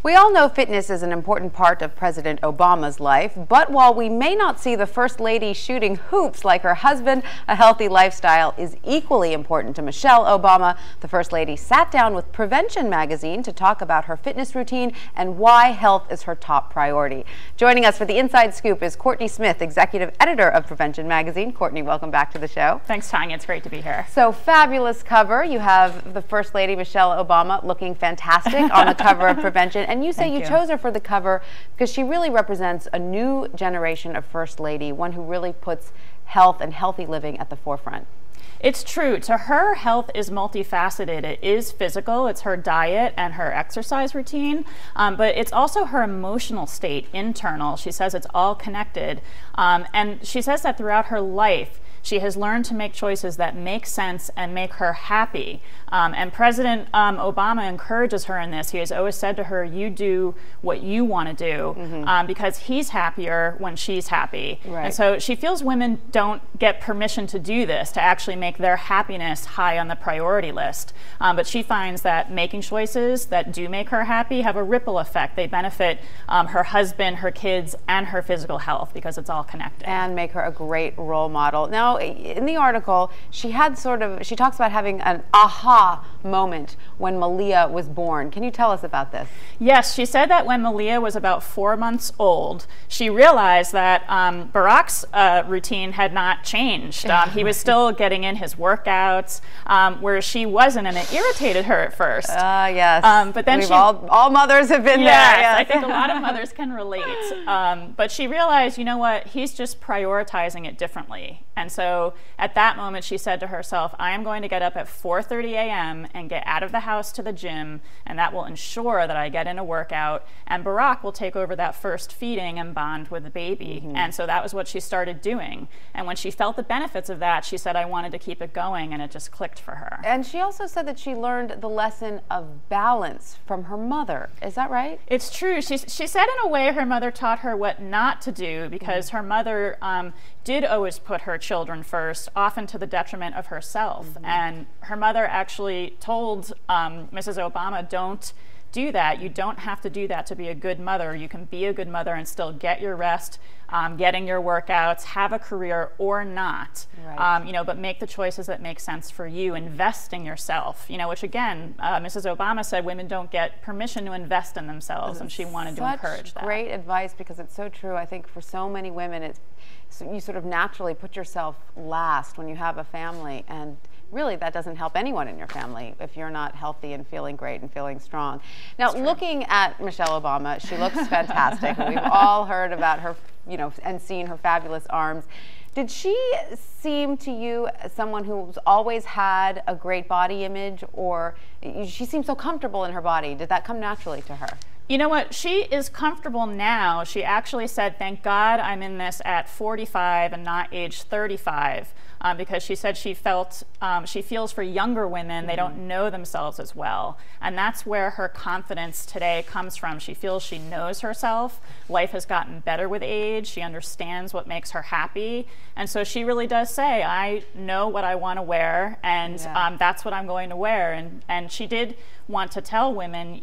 We all know fitness is an important part of President Obama's life, but while we may not see the First Lady shooting hoops like her husband, a healthy lifestyle is equally important to Michelle Obama. The First Lady sat down with Prevention magazine to talk about her fitness routine and why health is her top priority. Joining us for the Inside Scoop is Courtney Smith, executive editor of Prevention magazine. Courtney, welcome back to the show. Thanks, Tanya. It's great to be here. So, fabulous cover. You have the First Lady, Michelle Obama, looking fantastic on the cover of Prevention. And you say you chose her for the cover because she really represents a new generation of First Lady, one who really puts health and healthy living at the forefront. It's true. To her, health is multifaceted. It is physical, it's her diet and her exercise routine, but it's also her emotional state, internal. She says it's all connected. And she says that throughout her life, she has learned to make choices that make sense and make her happy. And President Obama encourages her in this. He has always said to her, you do what you want to do, because he's happier when she's happy. Right. And so she feels women don't get permission to do this, to actually make their happiness high on the priority list. But she finds that making choices that do make her happy have a ripple effect. They benefit her husband, her kids, and her physical health because it's all connected. And make her a great role model. Now, in the article, she talks about having an aha moment when Malia was born. Can you tell us about this? Yes, she said that when Malia was about 4 months old, she realized that Barack's routine had not changed. He was still getting in his workouts, whereas she wasn't, and it irritated her at first. Yes. But then all mothers have been there. Yes. I think a lot of mothers can relate. But she realized, you know what, he's just prioritizing it differently. And so at that moment, she said to herself, I am going to get up at 4:30 a.m. and get out of the house to the gym, and that will ensure that I get in a workout, and Barack will take over that first feeding and bond with the baby. And so that was what she started doing. And when she felt the benefits of that, she said, I wanted to keep it going, and it just clicked for her. And she also said that she learned the lesson of balance from her mother. Is that right? It's true. She said in a way her mother taught her what not to do, because her mother did always put her children first, often to the detriment of herself. And her mother actually told Mrs. Obama, don't do that. You don't have to do that to be a good mother. You can be a good mother and still get your rest, getting your workouts, have a career or not. Right. But make the choices that make sense for you. Invest in yourself. Which again, Mrs. Obama said women don't get permission to invest in themselves, and she wanted to encourage that. Great advice, because it's so true. I think for so many women, you sort of naturally put yourself last when you have a family, and really that doesn't help anyone in your family if you're not healthy and feeling great and feeling strong. Now, looking at Michelle Obama, she looks fantastic. We've all heard about her, and seen her fabulous arms. Did she seem to you as someone who's always had a great body image, or she seems so comfortable in her body? Did that come naturally to her? You know what? She is comfortable now. She actually said, thank God I'm in this at 45 and not age 35, because she said she feels for younger women, they don't know themselves as well. And that's where her confidence today comes from. She feels she knows herself. Life has gotten better with age. She understands what makes her happy. And so she really does say, I know what I want to wear, and that's what I'm going to wear. And she did want to tell women,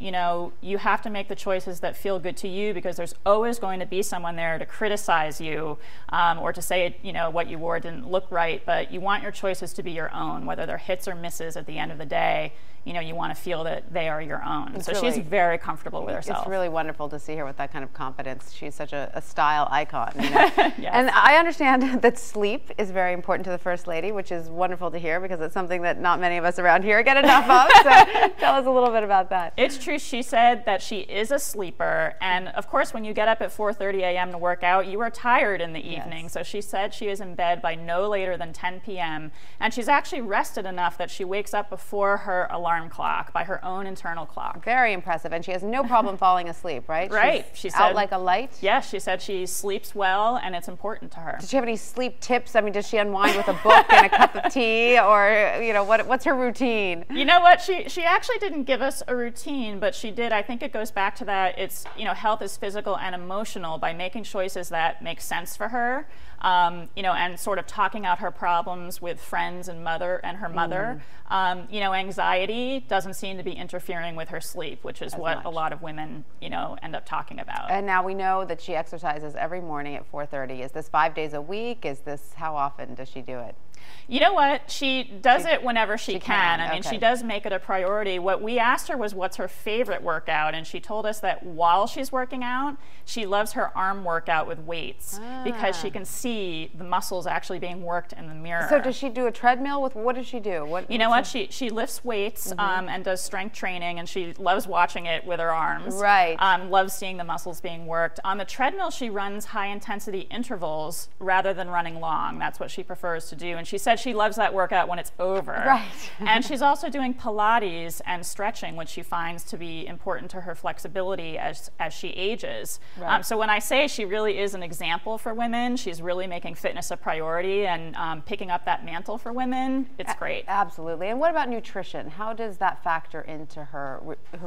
you have to make the choices that feel good to you, because there's always going to be someone there to criticize you, or to say, what you wore didn't look right, but you want your choices to be your own, whether they're hits or misses at the end of the day. You want to feel that they are your own. So she's very comfortable with herself. It's really wonderful to see her with that kind of confidence. She's such a style icon. Yes. And I understand that sleep is very important to the First Lady, which is wonderful to hear, because it's something that not many of us around here get enough of. So tell us a little bit about that. It's true. She said that she is a sleeper. And of course, when you get up at 4:30 a.m. to work out, you are tired in the evening. So she said she is in bed by no later than 10 p.m. And she's actually rested enough that she wakes up before her alarm clock, by her own internal clock. Very impressive. And she has no problem falling asleep, right? Right. She said, out like a light? Yes, she said she sleeps well, and it's important to her. Does she have any sleep tips? I mean, does she unwind with a book and a cup of tea, or, what's her routine? You know what? She actually didn't give us a routine, but she did. I think it goes back to that. It's, health is physical and emotional. By making choices that make sense for her, and sort of talking out her problems with friends and her mother. Anxiety monotony doesn't seem to be interfering with her sleep, which is what a lot of women, you know, end up talking about. And now we know that she exercises every morning at 4:30. Is this 5 days a week? Is this, how often does she do it? You know what? She does it whenever she can. I mean, okay. she does make it a priority. What we asked her was what's her favorite workout, and she told us that while she's working out, she loves her arm workout with weights because she can see the muscles actually being worked in the mirror. So does she do a treadmill with, what does she do? You know what? She lifts weights and does strength training, and she loves watching it with her arms. Right. Loves seeing the muscles being worked. On the treadmill, she runs high-intensity intervals rather than running long. That's what she prefers to do. And she said she loves that workout when it's over. Right. And she's also doing Pilates and stretching, which she finds to be important to her flexibility as she ages. Right. So when I say she really is an example for women, she's really making fitness a priority and picking up that mantle for women. It's great. Absolutely. And what about nutrition? How does that factor into her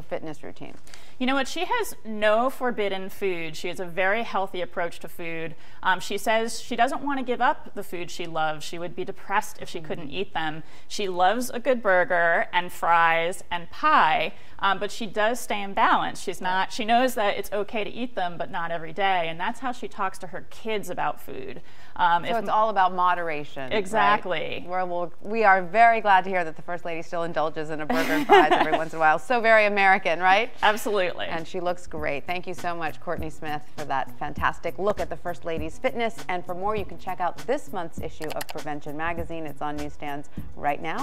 fitness routine? You know what? She has no forbidden food. She has a very healthy approach to food. She says she doesn't want to give up the food she loves. She would be depressed if she couldn't eat them. She loves a good burger and fries and pie, but she does stay in balance. She's not. She knows that it's okay to eat them, but not every day, and that's how she talks to her kids about food. So it's all about moderation. Exactly. Right? Well, we are very glad to hear that the First Lady still indulges in a burger and fries every once in a while. So very American, right? Absolutely. And she looks great. Thank you so much, Courtney Smith, for that fantastic look at the First Lady's fitness. And for more, you can check out this month's issue of Prevention Magazine. It's on newsstands right now.